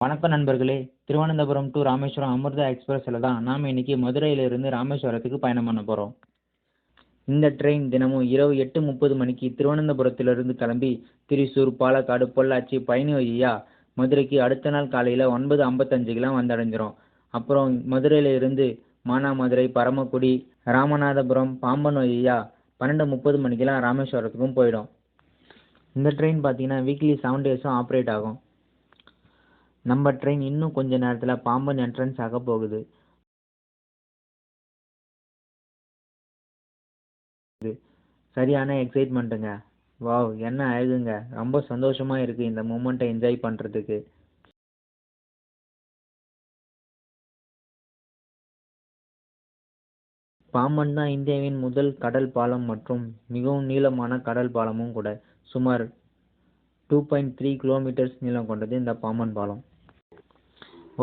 வணக்கம் நண்பர்களே. திருவனந்தபுரம் டு ராமேஸ்வரம் அமிர்தா எக்ஸ்பிரஸில் தான் நாம் இன்னைக்கு மதுரையிலிருந்து ராமேஸ்வரத்துக்கு பயணம் பண்ண போகிறோம். இந்த ட்ரெயின் தினமும் இரவு 8:30 மணிக்கு திருவனந்தபுரத்திலிருந்து கிளம்பி திரிசூர், பாலக்காடு, பொள்ளாச்சி, பழனி வழியா மதுரைக்கு அடுத்த நாள் காலையில் 9:55க்கெல்லாம் வந்தடைஞ்சிரும். அப்புறம் மதுரையில் இருந்து மானாமதுரை, பரமக்குடி, ராமநாதபுரம், பாம்பன் வழியா 12:30 மணிக்கெல்லாம் ராமேஸ்வரத்துக்கும் போயிடும். இந்த ட்ரெயின் பார்த்தீங்கன்னா வீக்லி 7 டேஸும் ஆப்ரேட் ஆகும். நம்ம ட்ரெயின் இன்னும் கொஞ்ச நேரத்தில் பாம்பன் என்ட்ரன்ஸ் ஆக போகுது. சரியான எக்ஸைட்மெண்ட்டுங்க. வாவ், என்ன அழகுங்க. ரொம்ப சந்தோஷமா இருக்கு இந்த மூமெண்ட்டை என்ஜாய் பண்றதுக்கு. பாம்பன் தான் இந்தியாவின் முதல் கடல் பாலம் மற்றும் மிகவும் நீளமான கடல் பாலமும் கூட. சுமார் 2.3 கிலோமீட்டர்ஸ் நீளம் கொண்டது இந்த பாம்பன் பாலம்.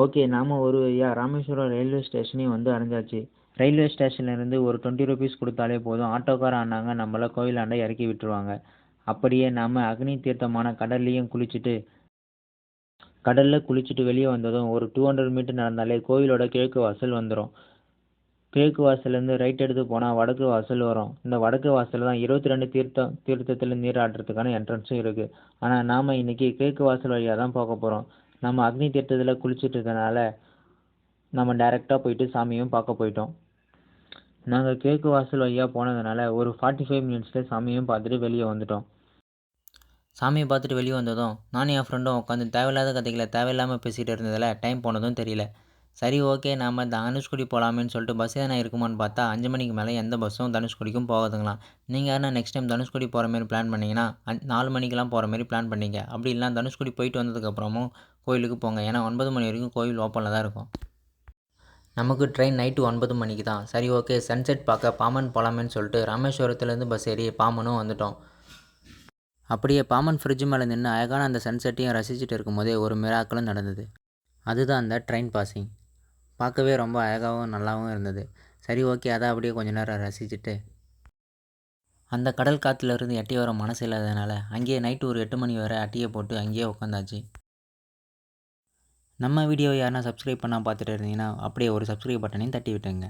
ஓகே, நாம் ஒரு வழியாக ராமேஸ்வரம் ரயில்வே ஸ்டேஷனையும் வந்து அடைஞ்சாச்சு. ரயில்வே ஸ்டேஷன்லேருந்து ஒரு 20 ருபீஸ் கொடுத்தாலே போதும், ஆட்டோக்கார அண்ணாங்க நம்மளை கோயிலாண்ட இறக்கி விட்டுருவாங்க. அப்படியே நாம் அக்னி தீர்த்தமான கடல்லையும் கடலில் குளிச்சுட்டு வெளியே வந்ததும் ஒரு 200 மீட்டர் நடந்தாலே கோயிலோட கிழக்கு வாசல் வந்துடும். கிழக்கு வாசல்லேருந்து ரைட் எடுத்து போனால் வடக்கு வாசல் வரும். இந்த வடக்கு வாசலில் தான் 22 தீர்த்தத்தில் நீராடுறதுக்கான என்ட்ரன்ஸும் இருக்குது. ஆனால் நாம் இன்றைக்கி கிழக்கு வாசல் வழியாக தான் போக போகிறோம். நம்ம அக்னி தீர்த்தத்தில் குளிச்சுட்டு இருக்கனால நம்ம டைரெக்டாக போயிட்டு சாமியும் பார்க்க போயிட்டோம். நாங்கள் கிழக்கு வாசல் வழியாக போனதுனால ஒரு 45 மினிட்ஸில் சாமியும் பார்த்துட்டு வெளியே வந்துட்டோம். சாமியை பார்த்துட்டு வெளியே வந்ததும் நானும் என் ஃப்ரெண்டும் உட்காந்து தேவையில்லாத கதைகளை தேவையில்லாமல் பேசிகிட்டு இருந்ததில் டைம் போனதும் தெரியல. சரி, ஓகே, நாம் தனுஷ்கோடி போகலாமேன்னு சொல்லிட்டு பஸ் எதனா இருக்குமான்னு பார்த்தா 5 மணிக்கு மேலே எந்த பஸ்ஸும் தனுஷ்கோடிக்கும் போகாதுங்களாம். நீங்கள் யாருன்னா நெக்ஸ்ட் டைம் தனுஷ்கோடி போகிற மாதிரி பிளான் பண்ணிங்கன்னா 4 மணிக்கெலாம் போகிற மாதிரி பிளான் பண்ணிங்க. அப்படி இல்லைனா தனுஷ்கோடி போயிட்டு வந்ததுக்கப்புறமும் கோயிலுக்கு போங்க. ஏன்னா 9 மணி வரைக்கும் கோயில் ஓப்பனில் தான் இருக்கும். நமக்கு ட்ரெயின் நைட்டு 9 மணிக்கு தான். சரி, ஓகே, சன்செட் பார்க்க பாம்பன் போகலாமேன்னு சொல்லிட்டு ராமேஸ்வரத்துலேருந்து பஸ் ஏறி பாம்பனும் வந்துட்டோம். அப்படியே பாம்பன் ஃப்ரிட்ஜ் மேலே நின்று அழகான அந்த சன்செட்டையும் ரசிச்சுட்டு இருக்கும்போதே ஒரு மிராக்களும் நடந்தது. அதுதான் அந்த ட்ரெயின் பாசிங். பார்க்கவே ரொம்ப அழகாகவும் நல்லாவும் இருந்தது. சரி, ஓகே, அதை அப்படியே கொஞ்சம் நேரம் ரசிச்சுட்டு அந்த கடல் காற்றுலேருந்து எட்டி வர மனசு இல்லாததுனால அங்கேயே நைட்டு ஒரு 8 மணி வரை அட்டியை போட்டு அங்கேயே உட்காந்தாச்சு. நம்ம வீடியோவை யாருன்னா சப்ஸ்கிரைப் பண்ணால் பார்த்துட்டு இருந்தீங்கன்னா அப்படியே ஒரு சப்ஸ்கிரைப் பட்டனையும் தட்டி விட்டுங்க.